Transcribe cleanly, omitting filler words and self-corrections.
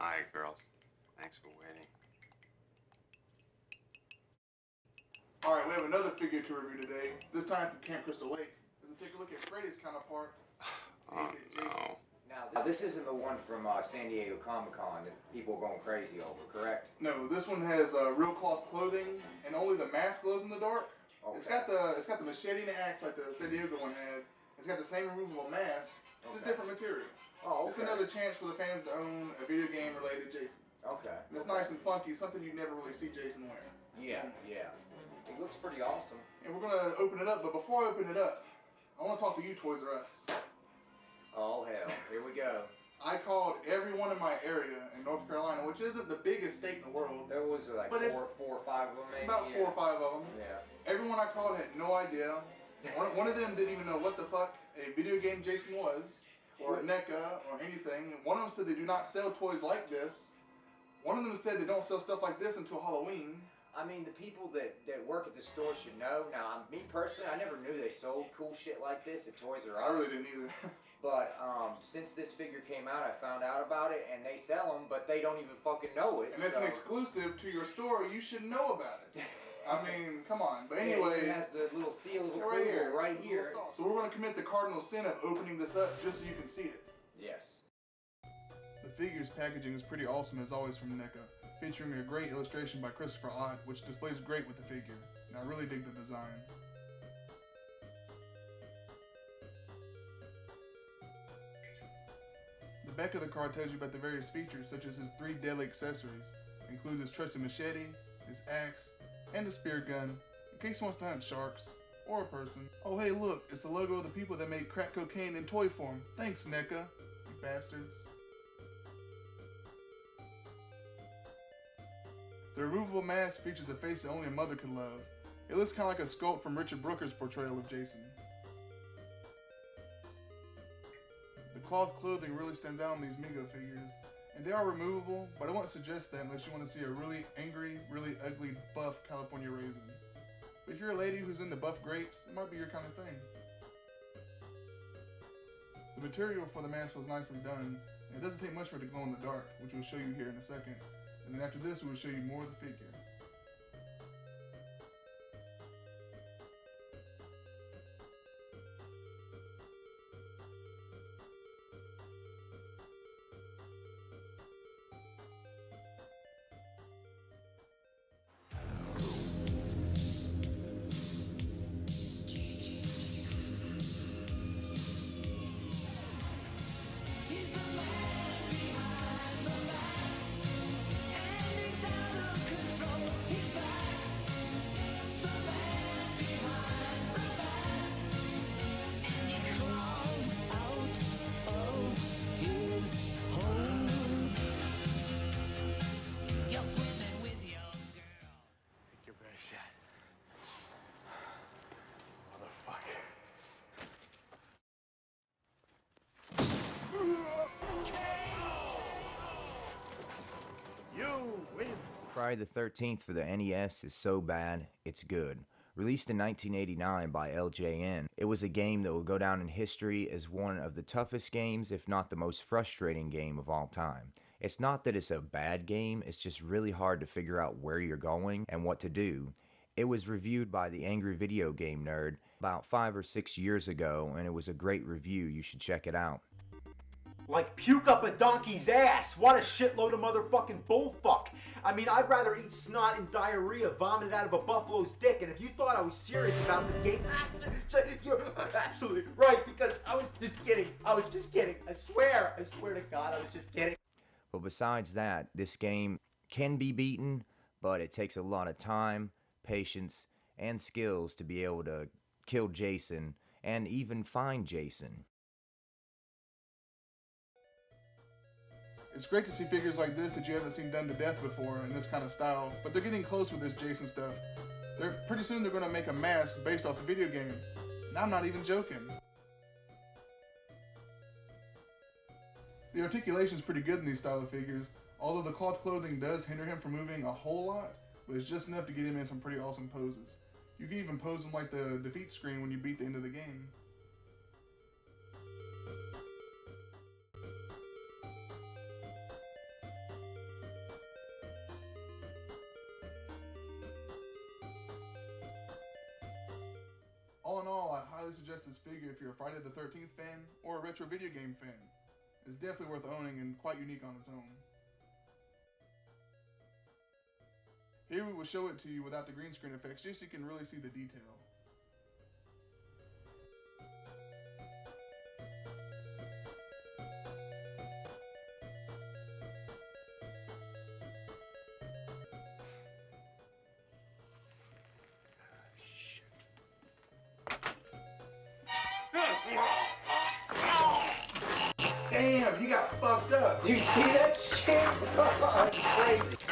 Hi, girls. Thanks for waiting. Alright, we have another figure to review today, this time from Camp Crystal Lake. We'll take a look at Freddy's counterpart. Oh, no. Now, this isn't the one from San Diego Comic-Con that people are going crazy over, correct? No, this one has real cloth clothing, and only the mask glows in the dark. Okay. It's got the machete and the axe like the San Diego one had. It's got the same removable mask, just different material. Oh, okay. It's another chance for the fans to own a video game related Jason. Okay. And it's nice and funky, something you never really see Jason wear. Yeah, yeah. It looks pretty awesome. And we're gonna open it up, but before I open it up, I want to talk to you, Toys R Us. Oh hell, here we go. I called everyone in my area in North Carolina, which isn't the biggest state in the world. There was like four or five of them maybe? About 4 or 5 of them. Yeah. Everyone I called had no idea. One of them didn't even know what the fuck a video game Jason was, or a NECA, or anything. One of them said they do not sell toys like this. One of them said they don't sell stuff like this until Halloween. I mean, the people that work at the store should know. Now, me personally, I never knew they sold cool shit like this at Toys R Us. I really didn't either. But since this figure came out, I found out about it, and they sell them, but they don't even fucking know it. And it's an exclusive to your store. You should know about it. I mean, come on. But anyway, it has the little seal of approval right here. So we're going to commit the cardinal sin of opening this up just so you can see it. Yes. The figure's packaging is pretty awesome as always from NECA, featuring a great illustration by Christopher Ott, which displays great with the figure, and I really dig the design. The back of the card tells you about the various features, such as his 3 deadly accessories. It includes his trusted machete, his axe, and a spear gun, in case he wants to hunt sharks, or a person. Oh hey look, it's the logo of the people that made crack cocaine in toy form. Thanks NECA, you bastards. The removable mask features a face that only a mother could love. It looks kind of like a sculpt from Richard Brooker's portrayal of Jason. The cloth clothing really stands out on these Mego figures, and they are removable, but I won't suggest that unless you want to see a really angry, really ugly, buff California raisin. But if you're a lady who's into buff grapes, it might be your kind of thing. The material for the mask was nicely done, and it doesn't take much for it to glow in the dark, which we'll show you here in a second. And then after this, we'll show you more of the figure. Friday the 13th for the NES is so bad, it's good. Released in 1989 by LJN, it was a game that will go down in history as one of the toughest games, if not the most frustrating game of all time. It's not that it's a bad game, it's just really hard to figure out where you're going and what to do. It was reviewed by the Angry Video Game Nerd about 5 or 6 years ago, and it was a great review. You should check it out. Like puke up a donkey's ass. What a shitload of motherfucking bullfuck. I mean, I'd rather eat snot and diarrhea vomited out of a buffalo's dick. And if you thought I was serious about this game, you're absolutely right, because I was just kidding. I was just kidding. I swear to God, I was just kidding. But besides that, this game can be beaten, but it takes a lot of time, patience, and skills to be able to kill Jason and even find Jason. It's great to see figures like this that you haven't seen done to death before in this kind of style, but they're getting close with this Jason stuff. Pretty soon they're going to make a mask based off the video game. And I'm not even joking. The articulation is pretty good in these style of figures, although the cloth clothing does hinder him from moving a whole lot, but it's just enough to get him in some pretty awesome poses. You can even pose him like the defeat screen when you beat the end of the game. All in all, I highly suggest this figure if you're a Friday the 13th fan or a retro video game fan. It's definitely worth owning and quite unique on its own. Here we will show it to you without the green screen effects just so you can really see the detail. Damn, he got fucked up. You see that shit? Crazy.